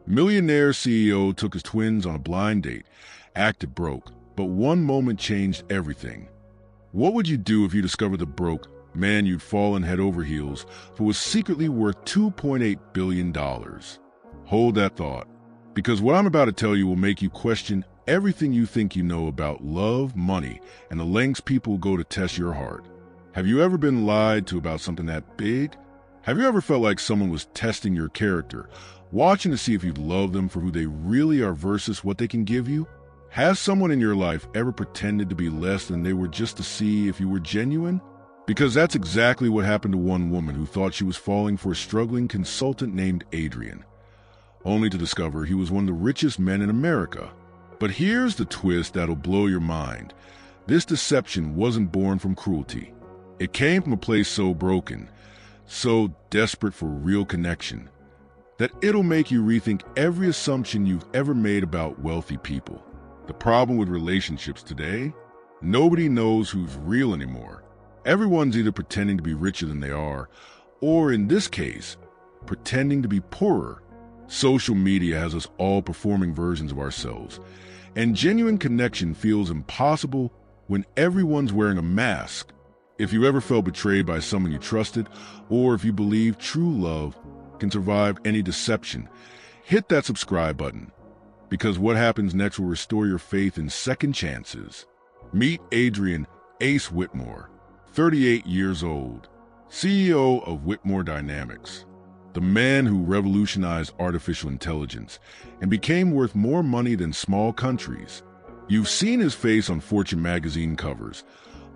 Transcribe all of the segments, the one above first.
Millionaire CEO took his twins on a blind date, acted broke, but one moment changed everything. What would you do if you discovered the broke man you'd fallen head over heels for was secretly worth $2.8 billion? Hold that thought, because what I'm about to tell you will make you question everything you think you know about love, money, and the lengths people go to test your heart. Have you ever been lied to about something that big? Have you ever felt like someone was testing your character, watching to see if you'd love them for who they really are versus what they can give you? Has someone in your life ever pretended to be less than they were just to see if you were genuine? Because that's exactly what happened to one woman who thought she was falling for a struggling consultant named Adrian, only to discover he was one of the richest men in America. But here's the twist that'll blow your mind. This deception wasn't born from cruelty. It came from a place so broken, so desperate for real connection, that it'll make you rethink every assumption you've ever made about wealthy people. The problem with relationships today? Nobody knows who's real anymore. Everyone's either pretending to be richer than they are, or in this case, pretending to be poorer. Social media has us all performing versions of ourselves, and genuine connection feels impossible when everyone's wearing a mask. If you ever felt betrayed by someone you trusted, or if you believe true love can survive any deception, hit that subscribe button, because what happens next will restore your faith in second chances. Meet Adrian Ace Whitmore, 38 years old, CEO of Whitmore Dynamics, the man who revolutionized artificial intelligence and became worth more money than small countries. You've seen his face on Fortune magazine covers,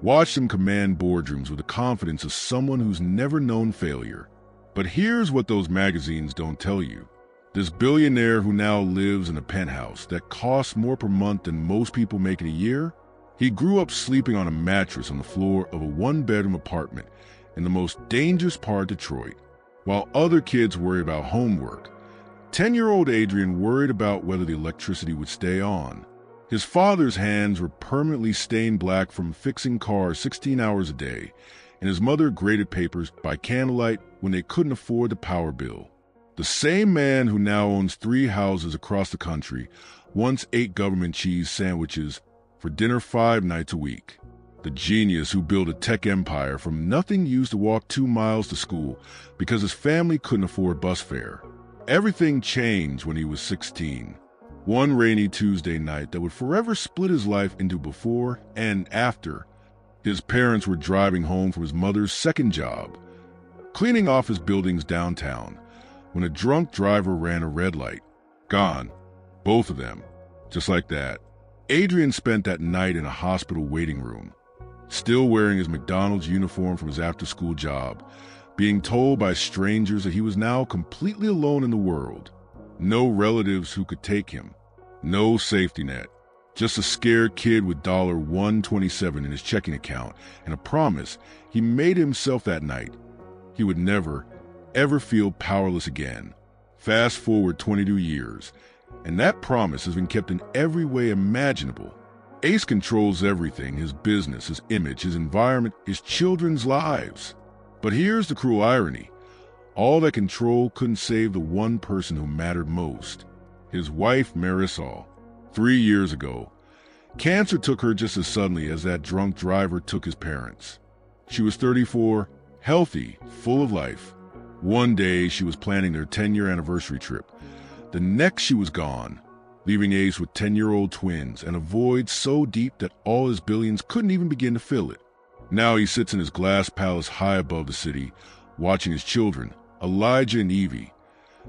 watched him command boardrooms with the confidence of someone who's never known failure. But here's what those magazines don't tell you. This billionaire who now lives in a penthouse that costs more per month than most people make in a year, he grew up sleeping on a mattress on the floor of a one-bedroom apartment in the most dangerous part of Detroit. While other kids worry about homework, 10-year-old Adrian worried about whether the electricity would stay on. His father's hands were permanently stained black from fixing cars 16 hours a day, and his mother graded papers by candlelight when they couldn't afford the power bill. The same man who now owns 3 houses across the country once ate government cheese sandwiches for dinner 5 nights a week. The genius who built a tech empire from nothing used to walk 2 miles to school because his family couldn't afford bus fare. Everything changed when he was 16. One rainy Tuesday night that would forever split his life into before and after. His parents were driving home from his mother's second job, cleaning office buildings downtown, when a drunk driver ran a red light. Gone. Both of them. Just like that. Adrian spent that night in a hospital waiting room, still wearing his McDonald's uniform from his after-school job, being told by strangers that he was now completely alone in the world. No relatives who could take him. No safety net. Just a scared kid with $127 in his checking account and a promise he made himself that night. He would never, ever feel powerless again. Fast forward 22 years, and that promise has been kept in every way imaginable. Ace controls everything: his business, his image, his environment, his children's lives. But here's the cruel irony. All that control couldn't save the one person who mattered most: his wife, Marisol. 3 years ago, cancer took her just as suddenly as that drunk driver took his parents. She was 34, healthy, full of life. One day, she was planning their 10-year anniversary trip. The next, she was gone, leaving Ace with 10-year-old twins and a void so deep that all his billions couldn't even begin to fill it. Now he sits in his glass palace high above the city, watching his children, Elijah and Evie,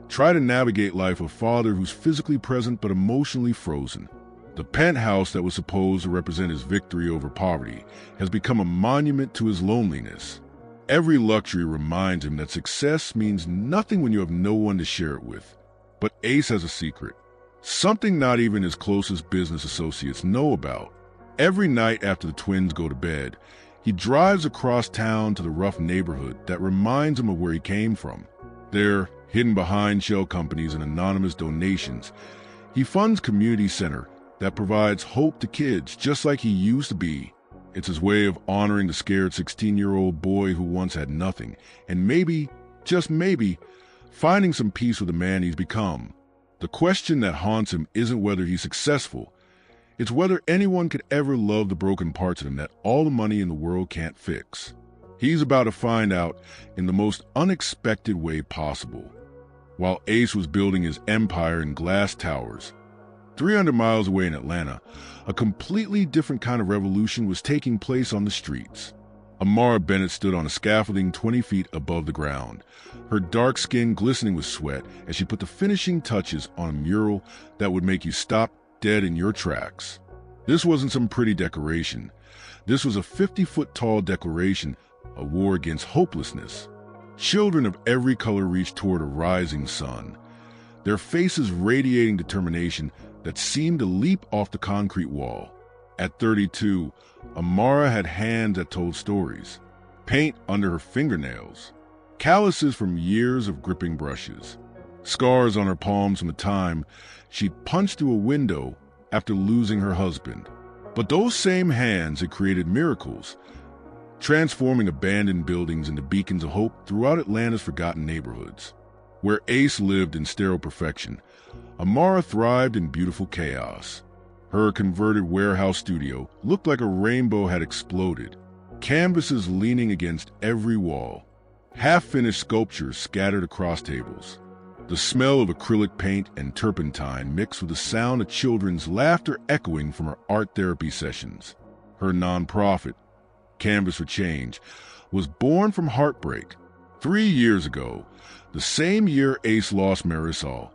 try to navigate life with a father who's physically present but emotionally frozen. The penthouse that was supposed to represent his victory over poverty has become a monument to his loneliness. Every luxury reminds him that success means nothing when you have no one to share it with. But Ace has a secret, something not even his closest business associates know about. Every night after the twins go to bed, he drives across town to the rough neighborhood that reminds him of where he came from. There, hidden behind shell companies and anonymous donations, he funds a community center that provides hope to kids just like he used to be. It's his way of honoring the scared 16-year-old boy who once had nothing, and maybe, just maybe, finding some peace with the man he's become. The question that haunts him isn't whether he's successful. It's whether anyone could ever love the broken parts of him that all the money in the world can't fix. He's about to find out in the most unexpected way possible. While Ace was building his empire in glass towers, 300 miles away in Atlanta, a completely different kind of revolution was taking place on the streets. Amara Bennett stood on a scaffolding 20 feet above the ground, her dark skin glistening with sweat as she put the finishing touches on a mural that would make you stop dead in your tracks. This wasn't some pretty decoration. This was a 50-foot-tall declaration, a war against hopelessness. Children of every color reached toward a rising sun, their faces radiating determination that seemed to leap off the concrete wall. At 32, Amara had hands that told stories, paint under her fingernails, calluses from years of gripping brushes, scars on her palms from the time she punched through a window after losing her husband. But those same hands had created miracles, transforming abandoned buildings into beacons of hope throughout Atlanta's forgotten neighborhoods. Where Ace lived in sterile perfection, Amara thrived in beautiful chaos. Her converted warehouse studio looked like a rainbow had exploded, canvases leaning against every wall, half-finished sculptures scattered across tables. The smell of acrylic paint and turpentine mixed with the sound of children's laughter echoing from her art therapy sessions. Her nonprofit, Canvas for Change, was born from heartbreak. 3 years ago, the same year Ace lost Marisol,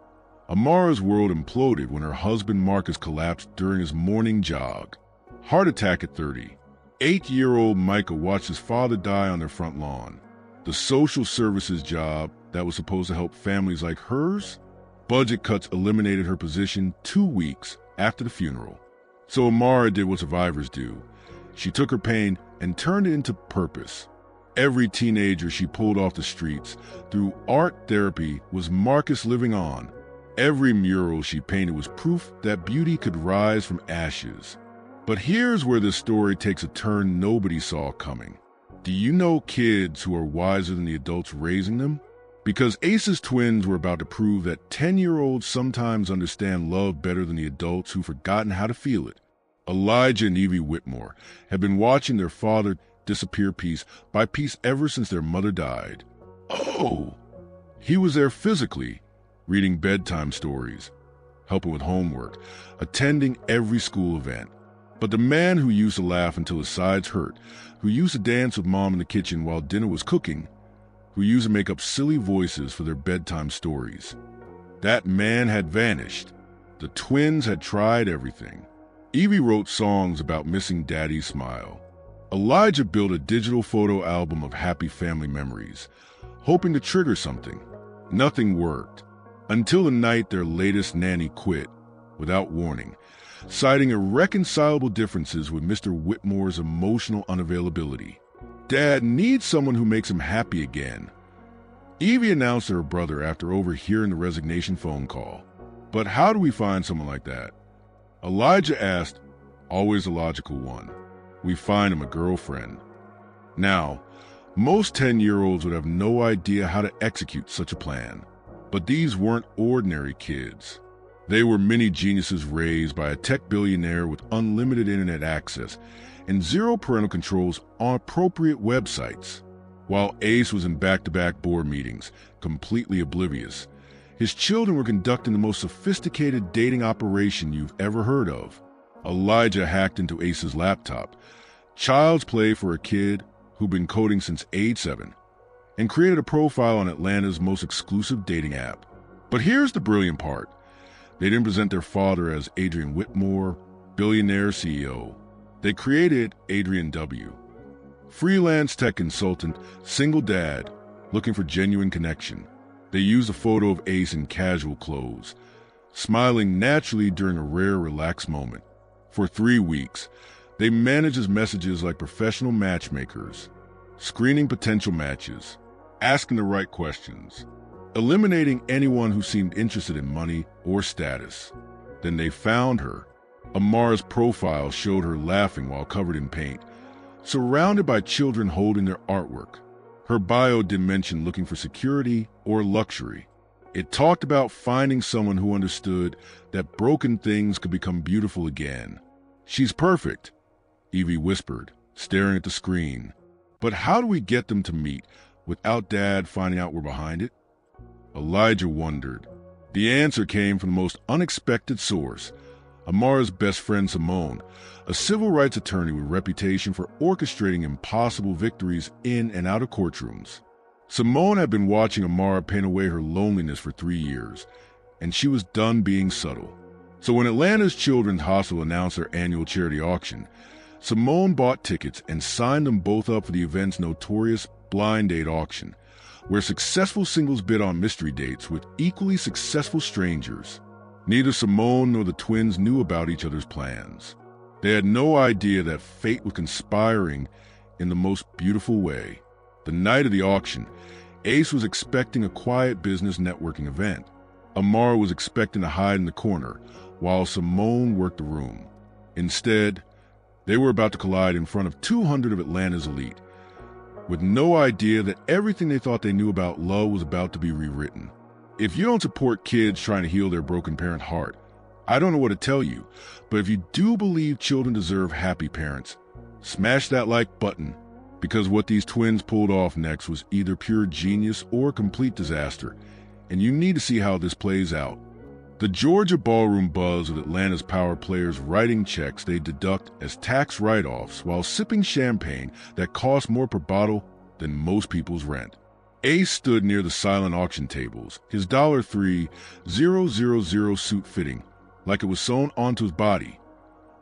Amara's world imploded when her husband Marcus collapsed during his morning jog. Heart attack at 30. 8-year-old Micah watched his father die on their front lawn. The social services job that was supposed to help families like hers? Budget cuts eliminated her position 2 weeks after the funeral. So Amara did what survivors do. She took her pain and turned it into purpose. Every teenager she pulled off the streets through art therapy was Marcus living on. Every mural she painted was proof that beauty could rise from ashes. But here's where this story takes a turn nobody saw coming. Do you know kids who are wiser than the adults raising them? Because Ace's twins were about to prove that 10-year-olds sometimes understand love better than the adults who've forgotten how to feel it. Elijah and Evie Whitmore had been watching their father disappear piece by piece ever since their mother died. Oh! He was there physically, reading bedtime stories, helping with homework, attending every school event. But the man who used to laugh until his sides hurt, who used to dance with mom in the kitchen while dinner was cooking, who used to make up silly voices for their bedtime stories, that man had vanished. The twins had tried everything. Evie wrote songs about missing Daddy's smile. Elijah built a digital photo album of happy family memories, hoping to trigger something. Nothing worked, until the night their latest nanny quit, without warning, citing irreconcilable differences with Mr. Whitmore's emotional unavailability. Dad needs someone who makes him happy again. Evie announced to her brother after overhearing the resignation phone call. But how do we find someone like that? Elijah asked, always a logical one. We find him a girlfriend. Now, most 10-year-olds would have no idea how to execute such a plan. But these weren't ordinary kids. They were mini geniuses raised by a tech billionaire with unlimited internet access and zero parental controls on appropriate websites. While Ace was in back-to-back board meetings, completely oblivious, his children were conducting the most sophisticated dating operation you've ever heard of. Elijah hacked into Ace's laptop, child's play for a kid who'd been coding since age 7, and created a profile on Atlanta's most exclusive dating app. But here's the brilliant part. They didn't present their father as Adrian Whitmore, billionaire CEO. They created Adrian W., freelance tech consultant, single dad, looking for genuine connection. They used a photo of Ace in casual clothes, smiling naturally during a rare relaxed moment. For 3 weeks, they managed his messages like professional matchmakers, screening potential matches, asking the right questions, eliminating anyone who seemed interested in money or status. Then they found her. Amara's profile showed her laughing while covered in paint, surrounded by children holding their artwork. Her bio didn't mention looking for security or luxury. It talked about finding someone who understood that broken things could become beautiful again. "She's perfect," Evie whispered, staring at the screen. "But how do we get them to meet without Dad finding out we're behind it?" Elijah wondered. The answer came from the most unexpected source: Amara's best friend Simone, a civil rights attorney with a reputation for orchestrating impossible victories in and out of courtrooms. Simone had been watching Amara paint away her loneliness for 3 years, and she was done being subtle. So when Atlanta's Children's Hospital announced their annual charity auction, Simone bought tickets and signed them both up for the event's notorious blind date auction, where successful singles bid on mystery dates with equally successful strangers. Neither Simone nor the twins knew about each other's plans. They had no idea that fate was conspiring in the most beautiful way. The night of the auction, Ace was expecting a quiet business networking event. Amara was expecting to hide in the corner, while Simone worked the room. Instead, they were about to collide in front of 200 of Atlanta's elite, with no idea that everything they thought they knew about love was about to be rewritten. If you don't support kids trying to heal their broken parent heart, I don't know what to tell you, but if you do believe children deserve happy parents, smash that like button, because what these twins pulled off next was either pure genius or complete disaster, and you need to see how this plays out. The Georgia ballroom buzz with Atlanta's power players writing checks they deduct as tax write-offs while sipping champagne that cost more per bottle than most people's rent. Ace stood near the silent auction tables, his $3,000 suit fitting like it was sewn onto his body,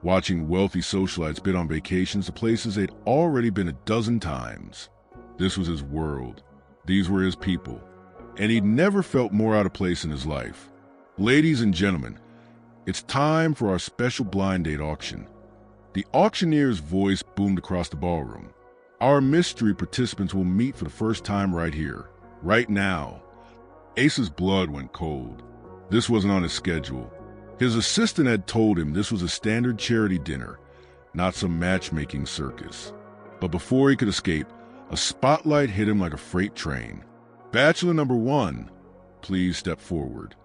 watching wealthy socialites bid on vacations to places they'd already been a dozen times. This was his world. These were his people. And he'd never felt more out of place in his life. Ladies and gentlemen, it's time for our special blind date auction. The auctioneer's voice boomed across the ballroom. Our mystery participants will meet for the first time right here, right now. Ace's blood went cold. This wasn't on his schedule. His assistant had told him this was a standard charity dinner, not some matchmaking circus. But before he could escape, a spotlight hit him like a freight train. "Bachelor number 1, please step forward."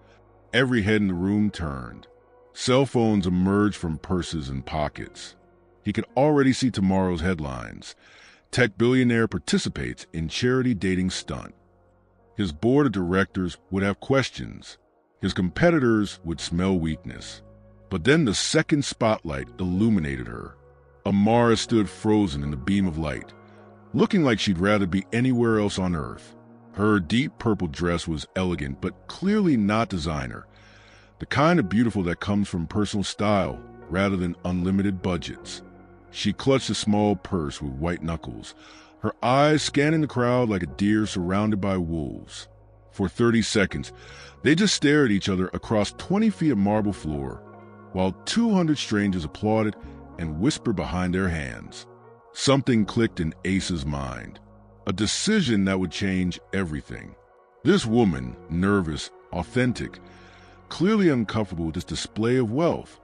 Every head in the room turned. Cell phones emerged from purses and pockets. He could already see tomorrow's headlines. Tech billionaire participates in charity dating stunt. His board of directors would have questions. His competitors would smell weakness. But then the second spotlight illuminated her. Amara stood frozen in the beam of light, looking like she'd rather be anywhere else on Earth. Her deep purple dress was elegant, but clearly not designer. The kind of beautiful that comes from personal style rather than unlimited budgets. She clutched a small purse with white knuckles, her eyes scanning the crowd like a deer surrounded by wolves. For 30 seconds, they just stared at each other across 20 feet of marble floor, while 200 strangers applauded and whispered behind their hands. Something clicked in Ace's mind. A decision that would change everything. This woman, nervous, authentic, clearly uncomfortable with this display of wealth.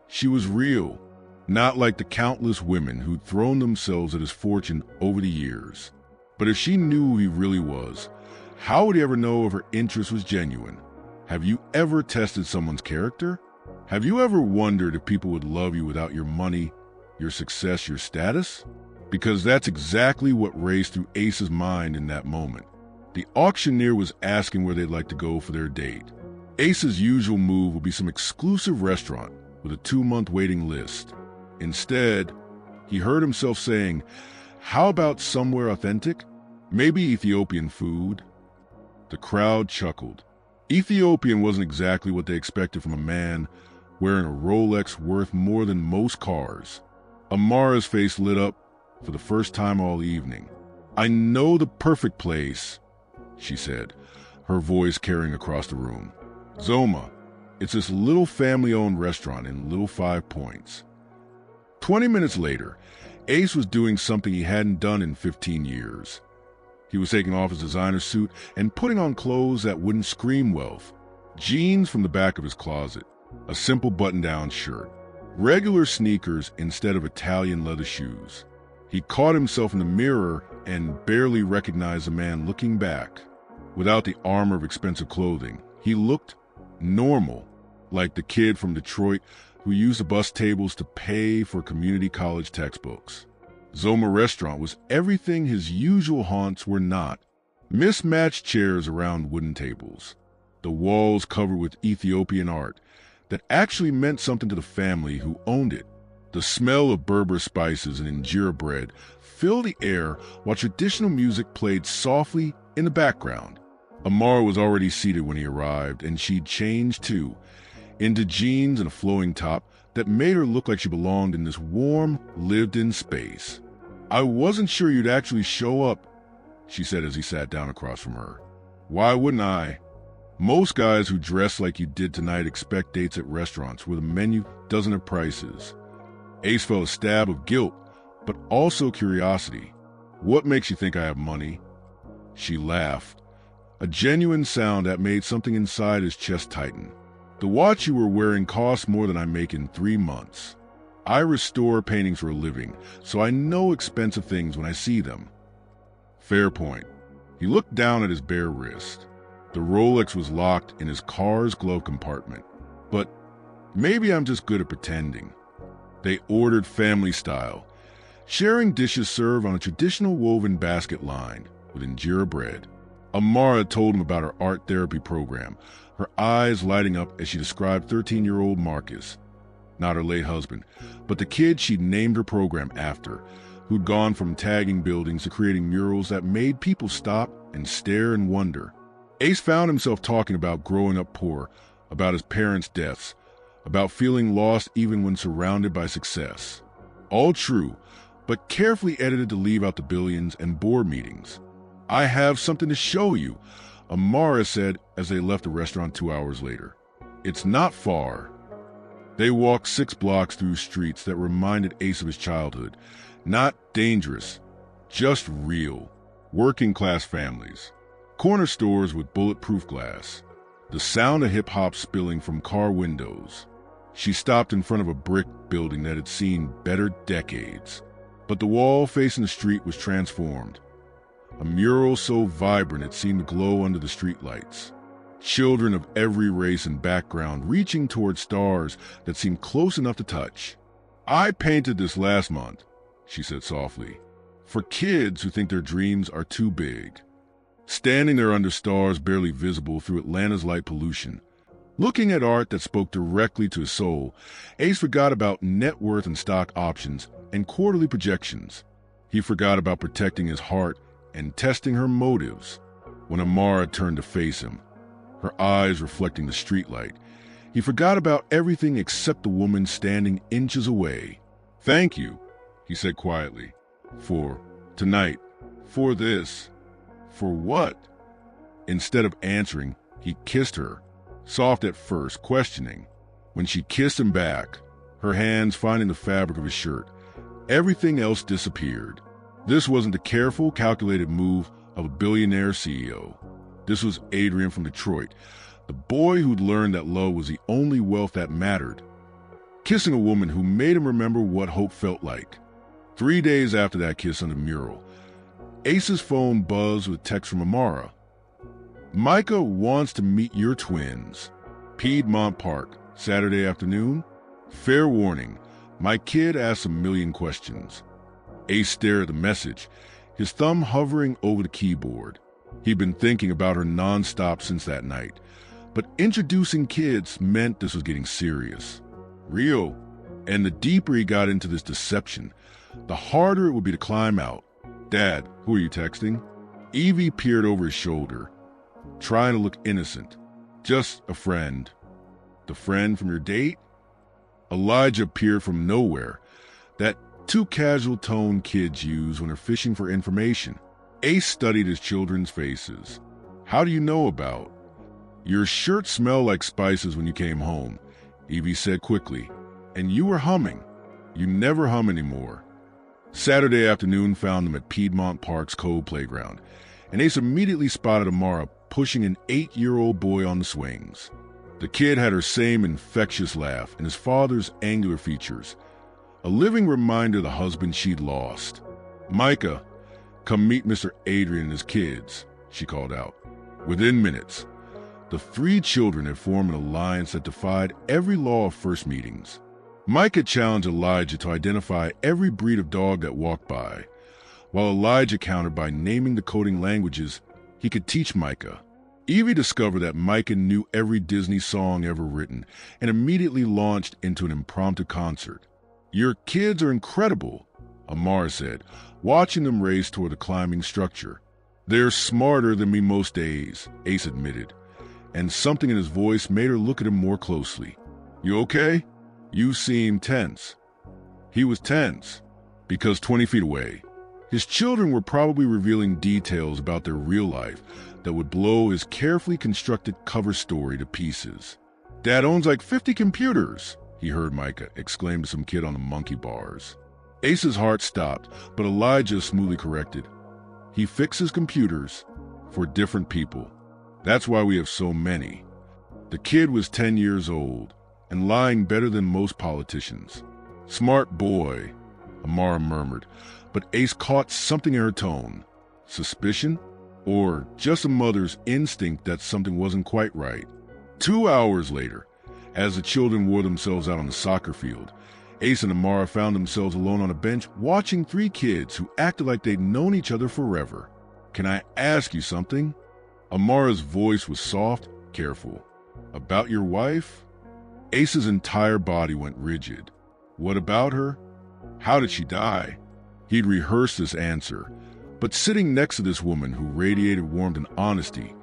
She was real, not like the countless women who'd thrown themselves at his fortune over the years. But if she knew who he really was, how would he ever know if her interest was genuine? Have you ever tested someone's character? Have you ever wondered if people would love you without your money, your success, your status? Because that's exactly what raced through Ace's mind in that moment. The auctioneer was asking where they'd like to go for their date. Ace's usual move would be some exclusive restaurant with a 2-month waiting list. Instead, he heard himself saying, "How about somewhere authentic? Maybe Ethiopian food?" The crowd chuckled. Ethiopian wasn't exactly what they expected from a man wearing a Rolex worth more than most cars. Amara's face lit up for the first time all evening. "I know the perfect place," she said, her voice carrying across the room. "Zoma. It's this little family-owned restaurant in Little 5 Points." 20 minutes later, Ace was doing something he hadn't done in 15 years. He was taking off his designer suit and putting on clothes that wouldn't scream wealth. Jeans from the back of his closet, a simple button-down shirt, regular sneakers instead of Italian leather shoes. He caught himself in the mirror and barely recognized the man looking back. Without the armor of expensive clothing, He looked normal, like the kid from Detroit who used the bus tables to pay for community college textbooks. Zoma Restaurant was everything his usual haunts were not. Mismatched chairs around wooden tables, the walls covered with Ethiopian art that actually meant something to the family who owned it. The smell of Berber spices and injera bread filled the air while traditional music played softly in the background. Amara was already seated when he arrived, and she'd changed too, into jeans and a flowing top that made her look like she belonged in this warm, lived-in space. "I wasn't sure you'd actually show up," she said as he sat down across from her. "Why wouldn't I? Most guys who dress like you did tonight expect dates at restaurants where the menu doesn't have prices." Ace felt a stab of guilt, but also curiosity. "What makes you think I have money?" She laughed, a genuine sound that made something inside his chest tighten. "The watch you were wearing costs more than I make in 3 months. I restore paintings for a living, so I know expensive things when I see them." Fair point. He looked down at his bare wrist. The Rolex was locked in his car's glove compartment. But maybe I'm just good at pretending. They ordered family style, sharing dishes served on a traditional woven basket lined with injera bread. Amara told him about her art therapy program, her eyes lighting up as she described 13-year-old Marcus, not her late husband, but the kid she'd named her program after, who'd gone from tagging buildings to creating murals that made people stop and stare and wonder. Ace found himself talking about growing up poor, about his parents' deaths, about feeling lost even when surrounded by success. All true, but carefully edited to leave out the billions and board meetings. "I have something to show you," Amara said as they left the restaurant 2 hours later. "It's not far." They walked 6 blocks through streets that reminded Ace of his childhood. Not dangerous, just real. Working-class families. Corner stores with bulletproof glass. The sound of hip-hop spilling from car windows. She stopped in front of a brick building that had seen better decades. But the wall facing the street was transformed. A mural so vibrant it seemed to glow under the streetlights. Children of every race and background reaching toward stars that seemed close enough to touch. "I painted this last month," she said softly, "for kids who think their dreams are too big." Standing there under stars barely visible through Atlanta's light pollution, looking at art that spoke directly to his soul, Ace forgot about net worth and stock options and quarterly projections. He forgot about protecting his heart and testing her motives. When Amara turned to face him, her eyes reflecting the streetlight, he forgot about everything except the woman standing inches away. "Thank you," he said quietly, "for tonight, for this." "For what?" Instead of answering, he kissed her, soft at first, questioning. When she kissed him back, her hands finding the fabric of his shirt, everything else disappeared. This wasn't the careful, calculated move of a billionaire CEO. This was Adrian from Detroit, the boy who'd learned that love was the only wealth that mattered. Kissing a woman who made him remember what hope felt like. 3 days after that kiss on the mural, Ace's phone buzzed with a text from Amara. "Micah wants to meet your twins. Piedmont Park, Saturday afternoon. Fair warning, my kid asks a million questions." Ace stared at the message, his thumb hovering over the keyboard. He'd been thinking about her nonstop since that night, but introducing kids meant this was getting serious. Real. And the deeper he got into this deception, the harder it would be to climb out. "Dad, who are you texting?" Evie peered over his shoulder, trying to look innocent. "Just a friend." "The friend from your date?" Elijah appeared from nowhere, that too casual tone kids use when they're fishing for information. Ace studied his children's faces. "How do you know about?" "Your shirt smelled like spices when you came home," Evie said quickly. "And you were humming. You never hum anymore." Saturday afternoon found them at Piedmont Park's Cove Playground, and Ace immediately spotted Amara pushing an 8-year-old boy on the swings. The kid had her same infectious laugh and his father's angular features, a living reminder of the husband she'd lost. "Micah, come meet Mr. Adrian and his kids," she called out. Within minutes, The three children had formed an alliance that defied every law of first meetings. Mike had challenged Elijah to identify every breed of dog that walked by, while Elijah countered by naming the coding languages he could teach Micah. Evie discovered that Micah knew every Disney song ever written and immediately launched into an impromptu concert. "Your kids are incredible," Amara said, watching them race toward the climbing structure. "They're smarter than me most days," Ace admitted, and something in his voice made her look at him more closely. "You okay? You seem tense." He was tense, because 20 feet away, his children were probably revealing details about their real life that would blow his carefully constructed cover story to pieces. "Dad owns like 50 computers," he heard Micah exclaim to some kid on the monkey bars. Ace's heart stopped, but Elijah smoothly corrected. "He fixes computers for different people. That's why we have so many." The kid was 10 years old and lying better than most politicians. "Smart boy," Amara murmured, but Ace caught something in her tone. Suspicion? Or just a mother's instinct that something wasn't quite right. 2 hours later, as the children wore themselves out on the soccer field, Ace and Amara found themselves alone on a bench watching three kids who acted like they'd known each other forever. "Can I ask you something?" Amara's voice was soft, careful. "About your wife?" Ace's entire body went rigid. What about her? How did she die? He'd rehearsed this answer, but sitting next to this woman who radiated warmth and honesty,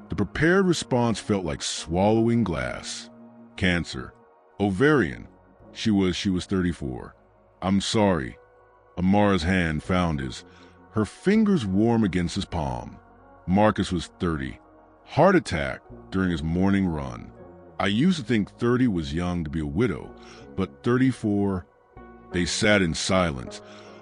the prepared response felt like swallowing glass. "Cancer. Ovarian. She was 34. "I'm sorry." Amara's hand found his, her fingers warm against his palm. Marcus was 30. Heart attack during his morning run. "I used to think 30 was young to be a widow, but 34... They sat in silence,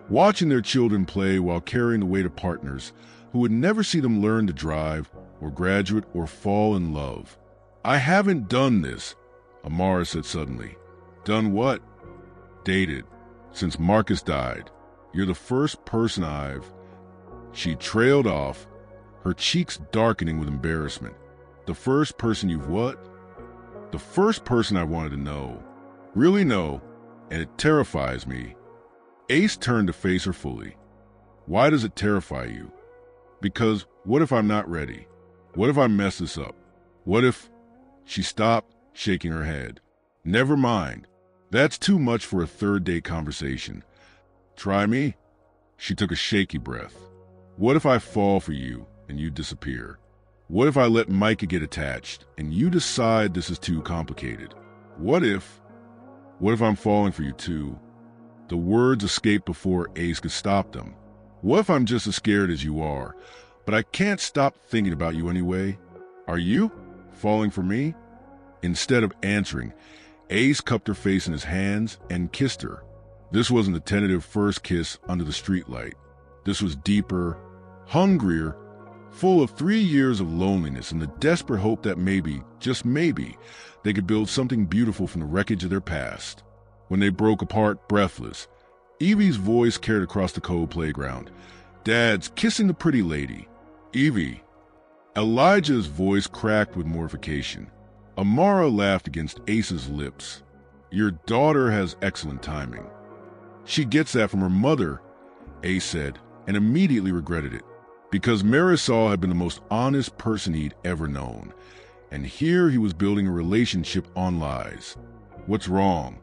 watching their children play while carrying the weight of partners who would never see them learn to drive or graduate or fall in love. "I haven't done this," Amara said suddenly. "Done what?" "Dated. Since Marcus died. You're the first person I've..." She trailed off, her cheeks darkening with embarrassment. "The first person you've what?" "The first person I wanted to know. Really know, and it terrifies me." Ace turned to face her fully. "Why does it terrify you?" "Because what if I'm not ready? What if I mess this up? What if..." She stopped, shaking her head. "Never mind. That's too much for a third-date conversation. Try me?" She took a shaky breath. "What if I fall for you and you disappear? What if I let Micah get attached and you decide this is too complicated? What if I'm falling for you too?" The words escaped before Ace could stop them. "What if I'm just as scared as you are, but I can't stop thinking about you anyway? Are you falling for me?" Instead of answering, Ace cupped her face in his hands and kissed her. This wasn't a tentative first kiss under the streetlight. This was deeper, hungrier, full of 3 years of loneliness and the desperate hope that maybe, just maybe, they could build something beautiful from the wreckage of their past. When they broke apart, breathless, Evie's voice carried across the cold playground. "Dad's kissing the pretty lady." "Evie." Elijah's voice cracked with mortification. Amara laughed against Ace's lips. "Your daughter has excellent timing." "She gets that from her mother," Ace said, and immediately regretted it, because Marisol had been the most honest person he'd ever known, and here he was building a relationship on lies. "What's wrong?"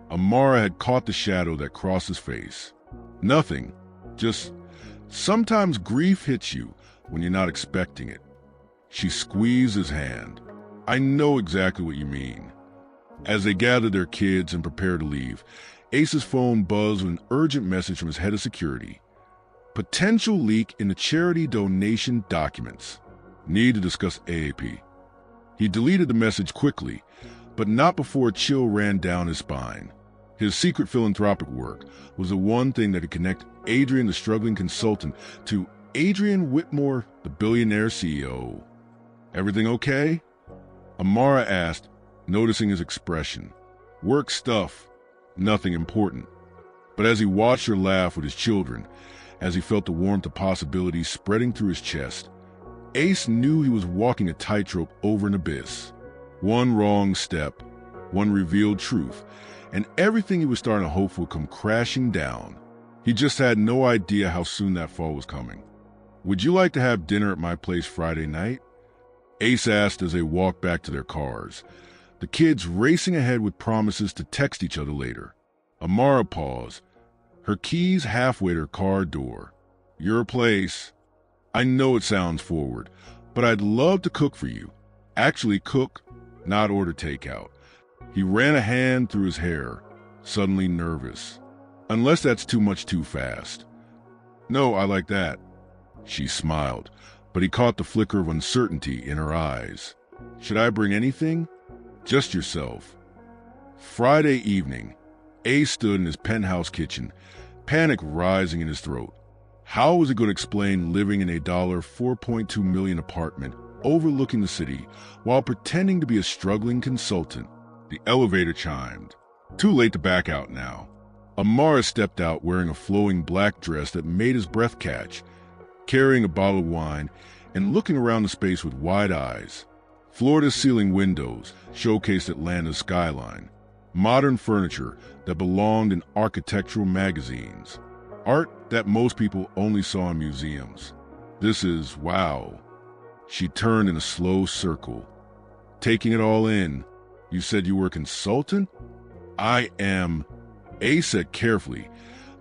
Amara had caught the shadow that crossed his face. "Nothing. Just sometimes grief hits you when you're not expecting it." She squeezed his hand. "I know exactly what you mean." As they gathered their kids and prepared to leave, Ace's phone buzzed with an urgent message from his head of security. "Potential leak in the charity donation documents. Need to discuss AAP." He deleted the message quickly, but not before a chill ran down his spine. His secret philanthropic work was the one thing that could connect Adrian, the struggling consultant, to Adrian Whitmore, the billionaire CEO. "Everything okay?" Amara asked, noticing his expression. "Work stuff. Nothing important." But as he watched her laugh with his children, as he felt the warmth of possibility spreading through his chest, Ace knew he was walking a tightrope over an abyss. One wrong step, one revealed truth, and everything he was starting to hope would come crashing down. He just had no idea how soon that fall was coming. "Would you like to have dinner at my place Friday night?" Ace asked as they walked back to their cars, the kids racing ahead with promises to text each other later. Amara paused, her keys halfway to her car door. "Your place. I know it sounds forward, but I'd love to cook for you. Actually cook, not order takeout." He ran a hand through his hair, suddenly nervous. "Unless that's too much too fast." "No, I like that." She smiled, but he caught the flicker of uncertainty in her eyes. "Should I bring anything?" "Just yourself." Friday evening, Ace stood in his penthouse kitchen, panic rising in his throat. How was he going to explain living in a $4.2 million apartment overlooking the city while pretending to be a struggling consultant? The elevator chimed. Too late to back out now. Amara stepped out wearing a flowing black dress that made his breath catch, carrying a bottle of wine and looking around the space with wide eyes. Floor-to-ceiling windows showcased Atlanta's skyline. Modern furniture that belonged in architectural magazines. Art that most people only saw in museums. This is wow. She turned in a slow circle. Taking it all in. "You said you were a consultant?" "I am," Ace said carefully,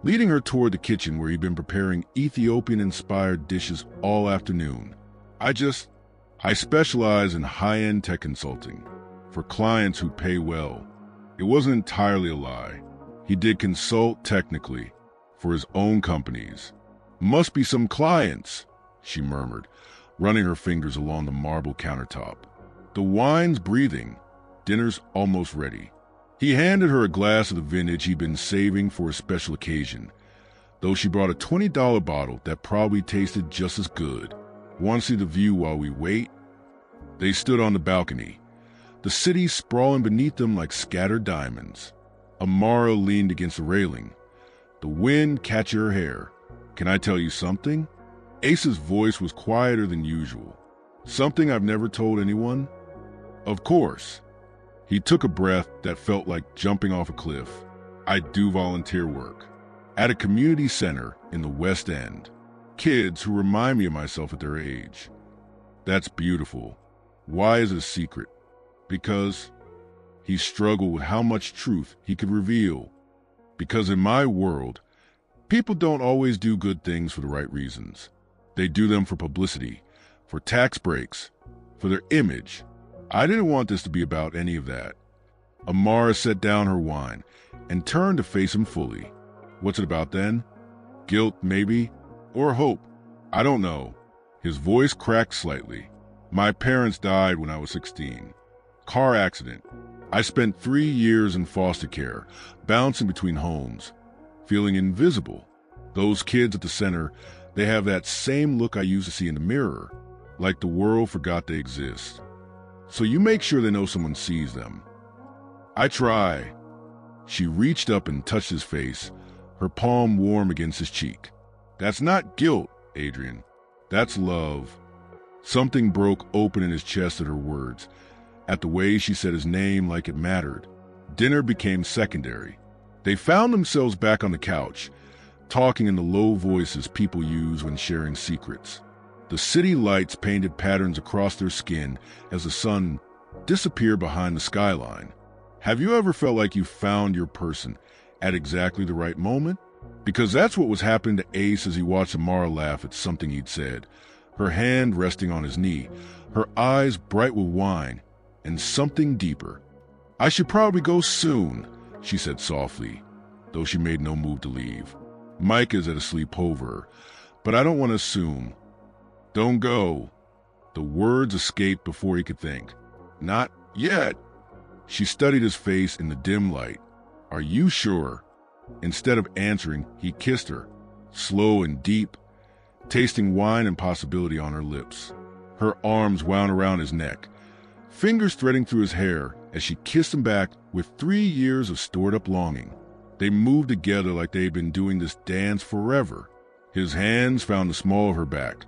leading her toward the kitchen where he'd been preparing Ethiopian-inspired dishes all afternoon. I specialize in high-end tech consulting for clients who pay well." It wasn't entirely a lie. He did consult technically for his own companies. "Must be some clients," she murmured, running her fingers along the marble countertop. "The wine's breathing. Dinner's almost ready." He handed her a glass of the vintage he'd been saving for a special occasion, though she brought a $20 bottle that probably tasted just as good. "Want to see the view while we wait?" They stood on the balcony, the city sprawling beneath them like scattered diamonds. Amara leaned against the railing, the wind catching her hair. "Can I tell you something?" Ace's voice was quieter than usual. "Something I've never told anyone?" "Of course." He took a breath that felt like jumping off a cliff. "I do volunteer work at a community center in the West End. Kids who remind me of myself at their age." "That's beautiful. Why is it a secret?" "Because," he struggled with how much truth he could reveal. "Because in my world, people don't always do good things for the right reasons. They do them for publicity, for tax breaks, for their image. I didn't want this to be about any of that." Amara set down her wine and turned to face him fully. "What's it about then?" "Guilt, maybe, or hope. I don't know." His voice cracked slightly. "My parents died when I was 16. Car accident. I spent 3 years in foster care, bouncing between homes, feeling invisible. Those kids at the center, they have that same look I used to see in the mirror, like the world forgot they exist. So you make sure they know someone sees them." "I try." She reached up and touched his face, her palm warm against his cheek. "That's not guilt, Adrian. That's love." Something broke open in his chest at her words, at the way she said his name like it mattered. Dinner became secondary. They found themselves back on the couch, talking in the low voices people use when sharing secrets. The city lights painted patterns across their skin as the sun disappeared behind the skyline. Have you ever felt like you found your person at exactly the right moment? Because that's what was happening to Ace as he watched Amara laugh at something he'd said, her hand resting on his knee, her eyes bright with wine, and something deeper. "I should probably go soon," she said softly, though she made no move to leave. "Mike is at a sleepover, but I don't want to assume." "Don't go." The words escaped before he could think. "Not yet." She studied his face in the dim light. "Are you sure?" Instead of answering, he kissed her, slow and deep, tasting wine and possibility on her lips. Her arms wound around his neck, fingers threading through his hair as she kissed him back with 3 years of stored-up longing. They moved together like they had been doing this dance forever. His hands found the small of her back,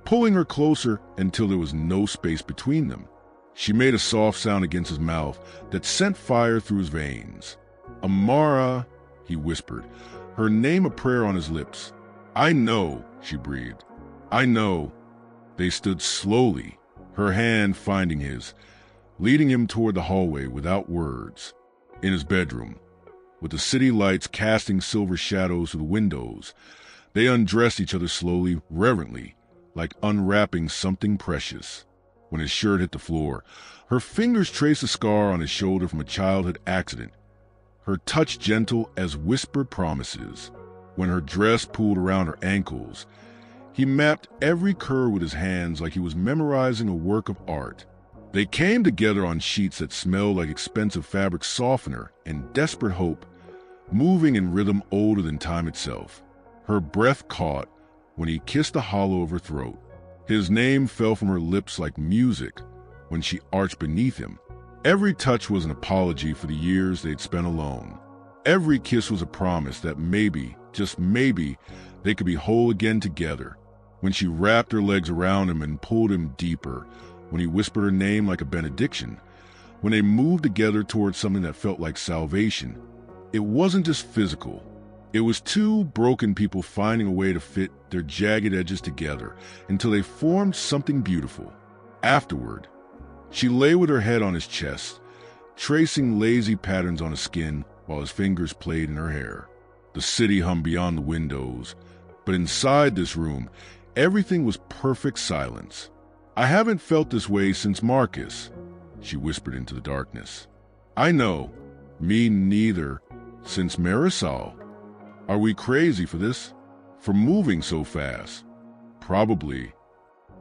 pulling her closer until there was no space between them. She made a soft sound against his mouth that sent fire through his veins. "Amara," he whispered, her name a prayer on his lips. "I know," she breathed. "I know." They stood slowly, her hand finding his, leading him toward the hallway without words. In his bedroom, with the city lights casting silver shadows through the windows, they undressed each other slowly, reverently, like unwrapping something precious. When his shirt hit the floor, her fingers traced a scar on his shoulder from a childhood accident, her touch gentle as whispered promises. When her dress pulled around her ankles, he mapped every curve with his hands like he was memorizing a work of art. They came together on sheets that smelled like expensive fabric softener and desperate hope, moving in rhythm older than time itself. Her breath caught when he kissed the hollow of her throat. His name fell from her lips like music when she arched beneath him. Every touch was an apology for the years they'd spent alone. Every kiss was a promise that maybe, just maybe, they could be whole again together. When she wrapped her legs around him and pulled him deeper, when he whispered her name like a benediction, when they moved together towards something that felt like salvation, it wasn't just physical. It was two broken people finding a way to fit their jagged edges together until they formed something beautiful. Afterward, she lay with her head on his chest, tracing lazy patterns on his skin while his fingers played in her hair. The city hummed beyond the windows, but inside this room, everything was perfect silence. "I haven't felt this way since Marcus," she whispered into the darkness. "I know. Me neither. Since Marisol. Are we crazy for this? For moving so fast?" "Probably."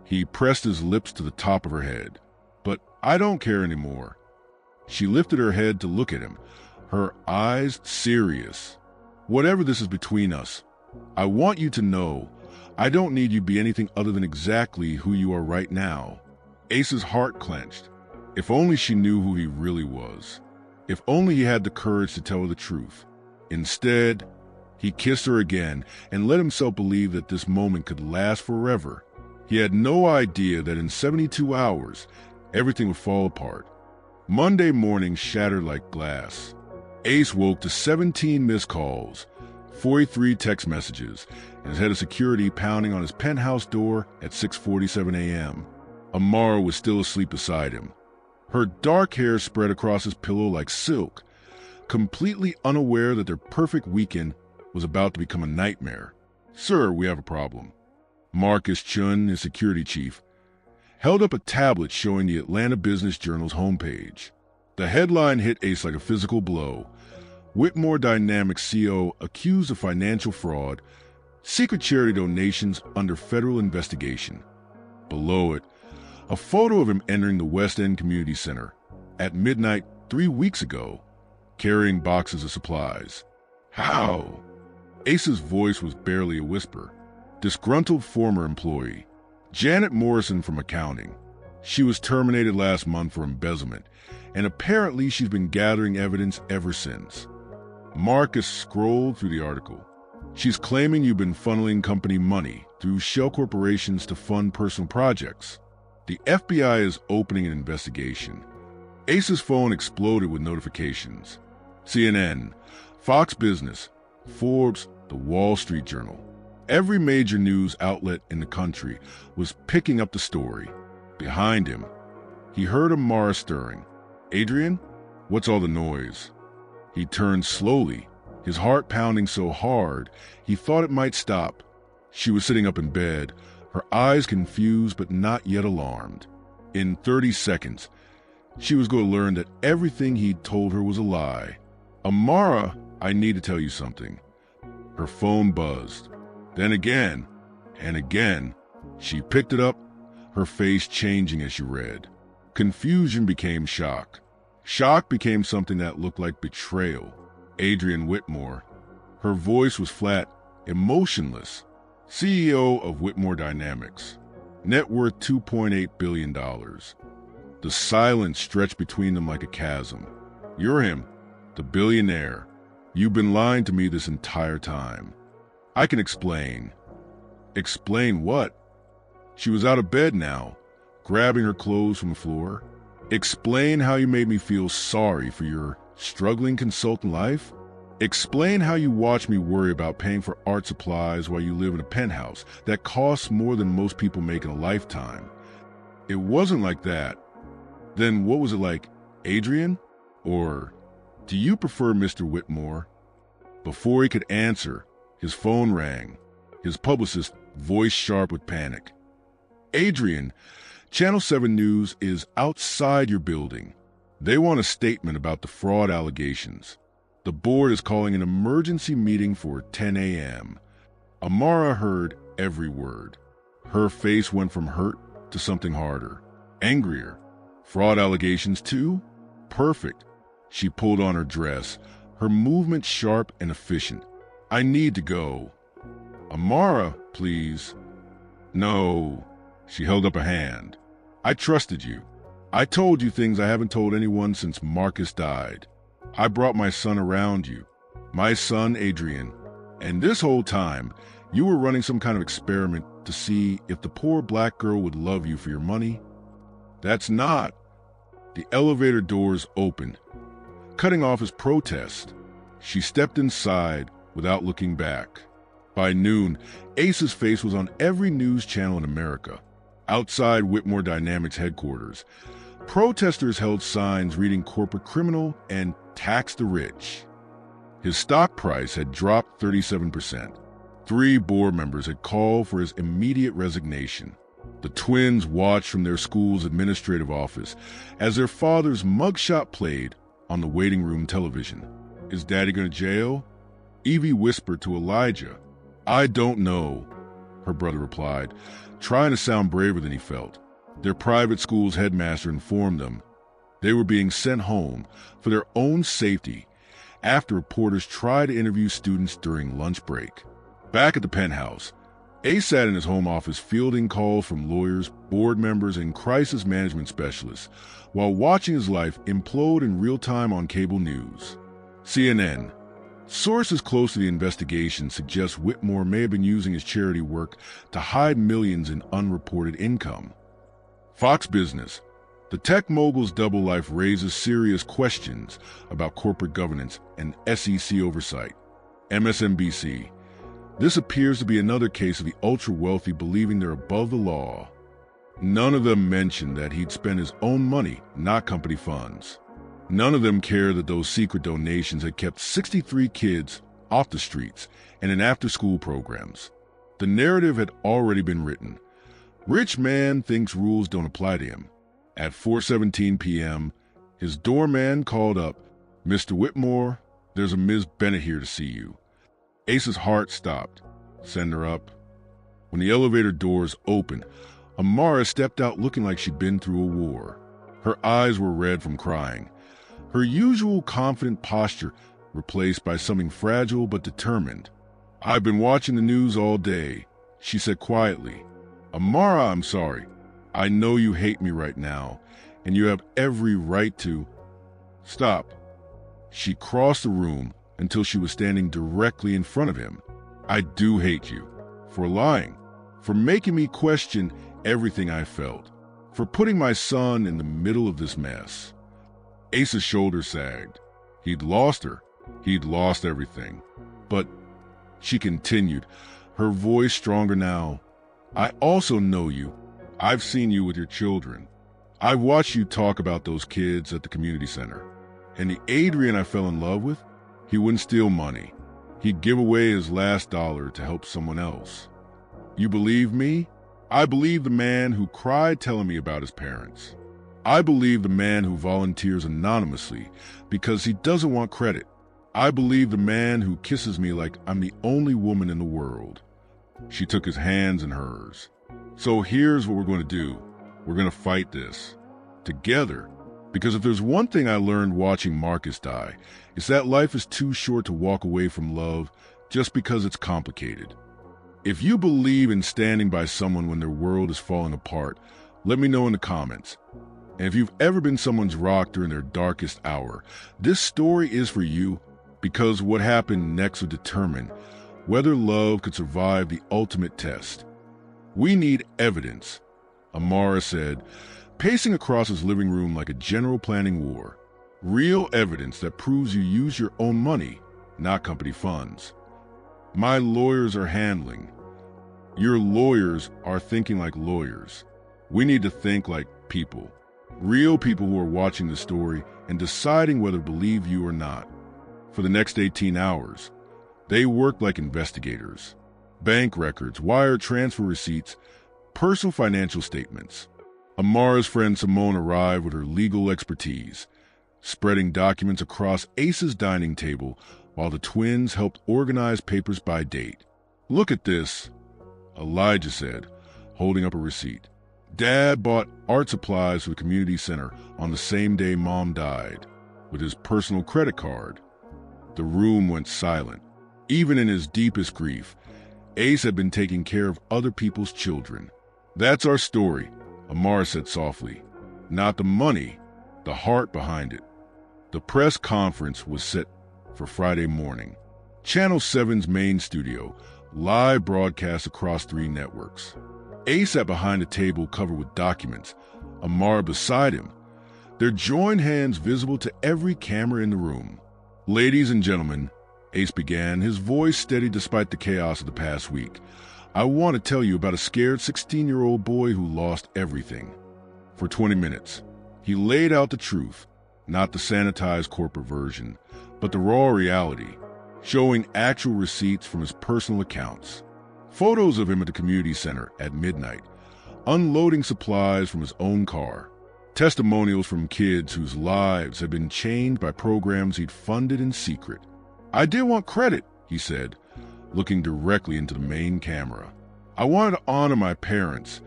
He pressed his lips to the top of her head. "But I don't care anymore." She lifted her head to look at him, her eyes serious. "Whatever this is between us, I want you to know I don't need you to be anything other than exactly who you are right now." Ace's heart clenched. If only she knew who he really was. If only he had the courage to tell her the truth. Instead, he kissed her again and let himself believe that this moment could last forever. He had no idea that in 72 hours, everything would fall apart. Monday morning shattered like glass. Ace woke to 17 missed calls, 43 text messages, and his head of security pounding on his penthouse door at 6:47 a.m. Amara was still asleep beside him. Her dark hair spread across his pillow like silk, completely unaware that their perfect weekend was about to become a nightmare. "Sir, we have a problem." Marcus Chun, his security chief, held up a tablet showing the Atlanta Business Journal's homepage. The headline hit Ace like a physical blow. Whitmore Dynamics CEO accused of financial fraud, secret charity donations under federal investigation. Below it, a photo of him entering the West End Community Center at midnight 3 weeks ago, carrying boxes of supplies. "How?" Ace's voice was barely a whisper. Disgruntled former employee, Janet Morrison from accounting. She was terminated last month for embezzlement, and apparently she's been gathering evidence ever since. Marcus scrolled through the article. "She's claiming you've been funneling company money through shell corporations to fund personal projects. The FBI is opening an investigation." Ace's phone exploded with notifications. CNN, Fox Business, Forbes, The Wall Street Journal. Every major news outlet in the country was picking up the story. Behind him, he heard Amara stirring. "Adrian, what's all the noise?" He turned slowly, his heart pounding so hard he thought it might stop. She was sitting up in bed, her eyes confused but not yet alarmed. In 30 seconds, she was going to learn that everything he'd told her was a lie. "Amara, I need to tell you something." Her phone buzzed. Then again, and again. She picked it up, her face changing as she read. Confusion became shock. Shock became something that looked like betrayal. Adrian Whitmore. Her voice was flat, emotionless. CEO of Whitmore Dynamics. Net worth $2.8 billion. The silence stretched between them like a chasm. "You're him, the billionaire. You've been lying to me this entire time." "I can explain." "Explain what?" She was out of bed now, grabbing her clothes from the floor. Explain how you made me feel sorry for your struggling consultant life? Explain how you watch me worry about paying for art supplies while you live in a penthouse that costs more than most people make in a lifetime. It wasn't like that. Then what was it like, Adrian? Or do you prefer Mr. Whitmore? Before he could answer, his phone rang, his publicist voice sharp with panic. Adrian, Channel 7 News is outside your building. They want a statement about the fraud allegations. The board is calling an emergency meeting for 10 a.m. Amara heard every word. Her face went from hurt to something harder, angrier. Fraud allegations too? Perfect. She pulled on her dress, her movement sharp and efficient. I need to go. Amara, please. No. She held up a hand. I trusted you. I told you things I haven't told anyone since Marcus died. I brought my son around you. My son, Adrian. And this whole time, you were running some kind of experiment to see if the poor black girl would love you for your money. That's not. The elevator doors opened, cutting off his protest. She stepped inside without looking back. By noon, Ace's face was on every news channel in America. Outside Whitmore Dynamics headquarters, protesters held signs reading corporate criminal and tax the rich. His stock price had dropped 37%. 3 board members had called for his immediate resignation. The twins watched from their school's administrative office as their father's mugshot played on the waiting room television. Is Daddy going to jail? Evie whispered to Elijah. I don't know, her brother replied, trying to sound braver than he felt. Their private school's headmaster informed them they were being sent home for their own safety after reporters tried to interview students during lunch break. Back at the penthouse, Ace sat in his home office fielding calls from lawyers, board members, and crisis management specialists while watching his life implode in real time on cable news. CNN. Sources close to the investigation suggest Whitmore may have been using his charity work to hide millions in unreported income. Fox Business. The tech mogul's double life raises serious questions about corporate governance and SEC oversight. MSNBC. This appears to be another case of the ultra-wealthy believing they're above the law. None of them mentioned that he'd spent his own money, not company funds. None of them cared that those secret donations had kept 63 kids off the streets and in after-school programs. The narrative had already been written. Rich man thinks rules don't apply to him. At 4:17 p.m., his doorman called up, Mr. Whitmore, there's a Ms. Bennett here to see you. Ace's heart stopped. Send her up. When the elevator doors opened, Amara stepped out looking like she'd been through a war. Her eyes were red from crying. Her usual confident posture replaced by something fragile but determined. I've been watching the news all day, she said quietly. Amara, I'm sorry. I know you hate me right now, and you have every right to... Stop. She crossed the room until she was standing directly in front of him. I do hate you. For lying. For making me question everything I felt. For putting my son in the middle of this mess. Ace's shoulders sagged. He'd lost her. He'd lost everything. But, she continued, her voice stronger now, I also know you. I've seen you with your children. I've watched you talk about those kids at the community center. And the Adrian I fell in love with, he wouldn't steal money. He'd give away his last dollar to help someone else. You believe me? I believe the man who cried telling me about his parents. I believe the man who volunteers anonymously because he doesn't want credit. I believe the man who kisses me like I'm the only woman in the world. She took his hands in hers. So here's what we're going to do. We're going to fight this. Together. Because if there's one thing I learned watching Marcus die, it's that life is too short to walk away from love just because it's complicated. If you believe in standing by someone when their world is falling apart, let me know in the comments. And if you've ever been someone's rock during their darkest hour, this story is for you because what happened next would determine whether love could survive the ultimate test. We need evidence, Amara said, pacing across his living room like a general planning war. Real evidence that proves you use your own money, not company funds. My lawyers are handling. Your lawyers are thinking like lawyers. We need to think like people. Real people who are watching the story and deciding whether to believe you or not. For the next 18 hours, they worked like investigators. Bank records, wire transfer receipts, personal financial statements. Amara's friend Simone arrived with her legal expertise, spreading documents across Ace's dining table while the twins helped organize papers by date. "Look at this," Elijah said, holding up a receipt. Dad bought art supplies for the community center on the same day Mom died, with his personal credit card. The room went silent. Even in his deepest grief, Ace had been taking care of other people's children. "That's our story," Amara said softly. "Not the money, the heart behind it." The press conference was set for Friday morning. Channel 7's main studio, live broadcast across 3 networks. Ace sat behind a table covered with documents, Amara beside him, their joined hands visible to every camera in the room. "Ladies and gentlemen," Ace began, his voice steady despite the chaos of the past week, "I want to tell you about a scared 16-year-old boy who lost everything." For 20 minutes, he laid out the truth, not the sanitized corporate version, but the raw reality, showing actual receipts from his personal accounts. Photos of him at the community center at midnight, unloading supplies from his own car. Testimonials from kids whose lives had been changed by programs he'd funded in secret. "I did want credit," he said, looking directly into the main camera. "I wanted to honor my parents,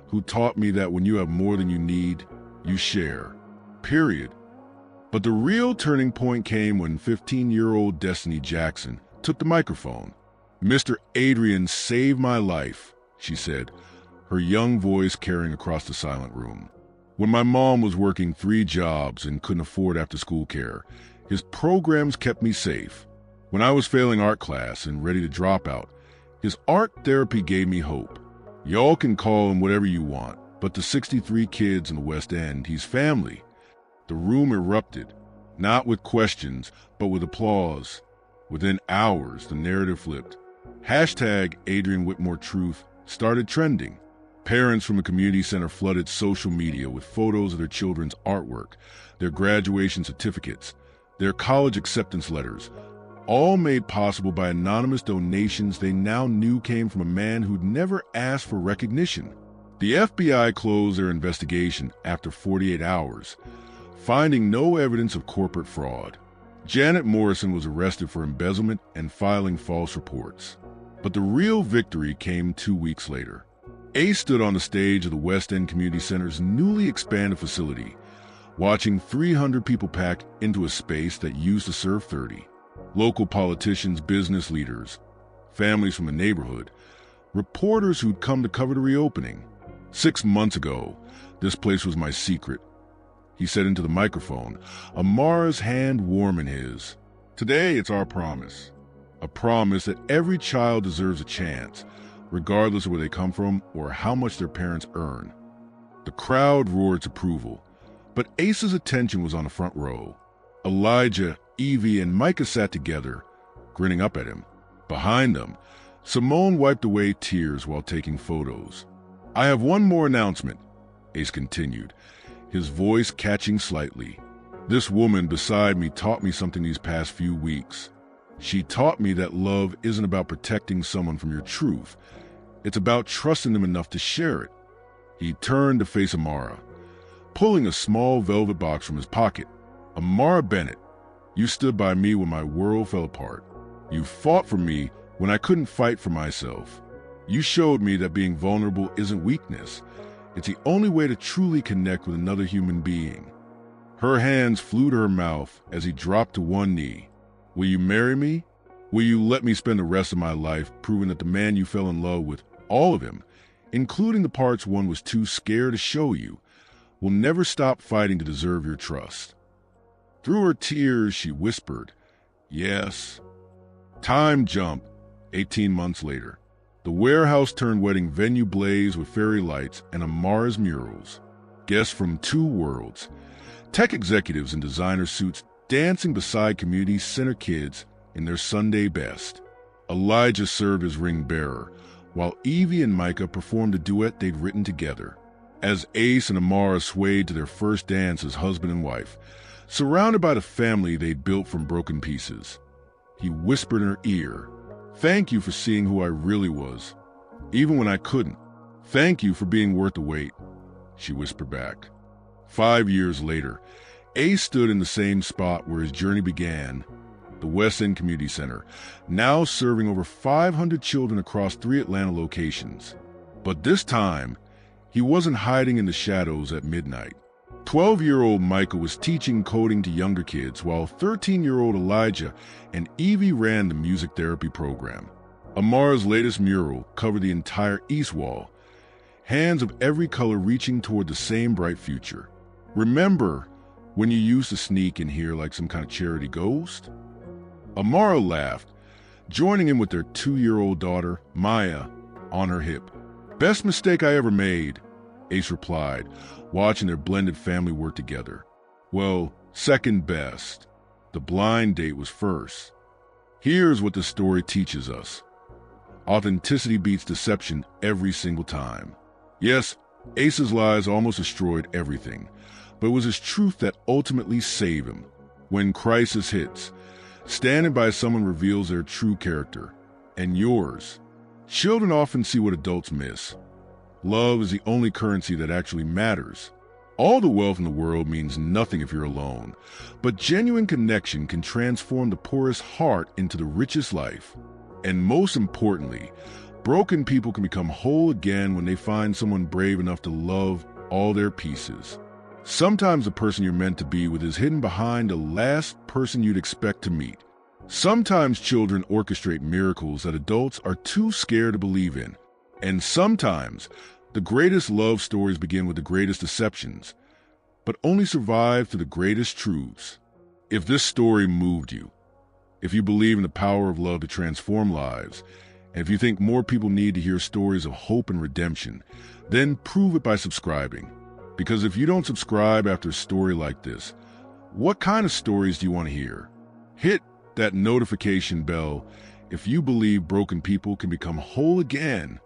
who taught me that when you have more than you need, you share. Period." But the real turning point came when 15-year-old Destiny Jackson took the microphone. "Mr. Adrian saved my life," she said, her young voice carrying across the silent room. "When my mom was working 3 jobs and couldn't afford after-school care, his programs kept me safe. When I was failing art class and ready to drop out, his art therapy gave me hope. Y'all can call him whatever you want, but to 63 kids in the West End, he's family." The room erupted, not with questions, but with applause. Within hours, the narrative flipped. Hashtag Adrian Whitmore Truth started trending. Parents from the community center flooded social media with photos of their children's artwork, their graduation certificates, their college acceptance letters, all made possible by anonymous donations they now knew came from a man who'd never asked for recognition. The FBI closed their investigation after 48 hours, finding no evidence of corporate fraud. Janet Morrison was arrested for embezzlement and filing false reports. But the real victory came 2 weeks later. Ace stood on the stage of the West End Community Center's newly expanded facility, watching 300 people pack into a space that used to serve 30. Local politicians, business leaders, families from the neighborhood, reporters who'd come to cover the reopening. 6 months ago, this place was my secret, he said into the microphone, Amara's hand warm in his. Today, it's our promise. A promise that every child deserves a chance, regardless of where they come from or how much their parents earn. The crowd roared its approval, but Ace's attention was on the front row. Elijah, Evie, and Micah sat together, grinning up at him. Behind them, Simone wiped away tears while taking photos. "I have one more announcement," Ace continued, his voice catching slightly. "This woman beside me taught me something these past few weeks. She taught me that love isn't about protecting someone from your truth. It's about trusting them enough to share it." He turned to face Amara, pulling a small velvet box from his pocket. "Amara Bennett, you stood by me when my world fell apart. You fought for me when I couldn't fight for myself. You showed me that being vulnerable isn't weakness. It's the only way to truly connect with another human being." Her hands flew to her mouth as he dropped to one knee. "Will you marry me? Will you let me spend the rest of my life proving that the man you fell in love with, all of him, including the parts one was too scared to show you, will never stop fighting to deserve your trust?" Through her tears, she whispered, "Yes." Time jumped, 18 months later. The The warehouse turned wedding venue blazed with fairy lights and Amara's murals. Guests from two worlds, tech executives in designer suits dancing beside community center kids in their Sunday best. Elijah served as ring bearer, while Evie and Micah performed a duet they'd written together. As Ace and Amara swayed to their first dance as husband and wife, surrounded by the family they'd built from broken pieces, he whispered in her ear, "Thank you for seeing who I really was, even when I couldn't. Thank you for being worth the wait," she whispered back. 5 years later, Ace stood in the same spot where his journey began, the West End Community Center, now serving over 500 children across 3 Atlanta locations. But this time, he wasn't hiding in the shadows at midnight. 12-year-old Micah was teaching coding to younger kids, while 13-year-old Elijah and Evie ran the music therapy program. Amara's latest mural covered the entire east wall, hands of every color reaching toward the same bright future. "Remember when you used to sneak in here like some kind of charity ghost?" Amara laughed, joining in with their 2-year-old daughter, Maya, on her hip. "Best mistake I ever made," Ace replied, watching their blended family work together. "Well, second best. The blind date was first." Here's what the story teaches us. Authenticity beats deception every single time. Yes, Ace's lies almost destroyed everything, but it was his truth that ultimately saved him. When crisis hits, standing by someone reveals their true character, and yours. Children often see what adults miss. Love is the only currency that actually matters. All the wealth in the world means nothing if you're alone, but genuine connection can transform the poorest heart into the richest life. And most importantly, broken people can become whole again when they find someone brave enough to love all their pieces. Sometimes the person you're meant to be with is hidden behind the last person you'd expect to meet. Sometimes children orchestrate miracles that adults are too scared to believe in. And sometimes the greatest love stories begin with the greatest deceptions, but only survive through the greatest truths. If this story moved you, if you believe in the power of love to transform lives, and if you think more people need to hear stories of hope and redemption, then prove it by subscribing. Because if you don't subscribe after a story like this, what kind of stories do you want to hear? Hit that notification bell if you believe broken people can become whole again.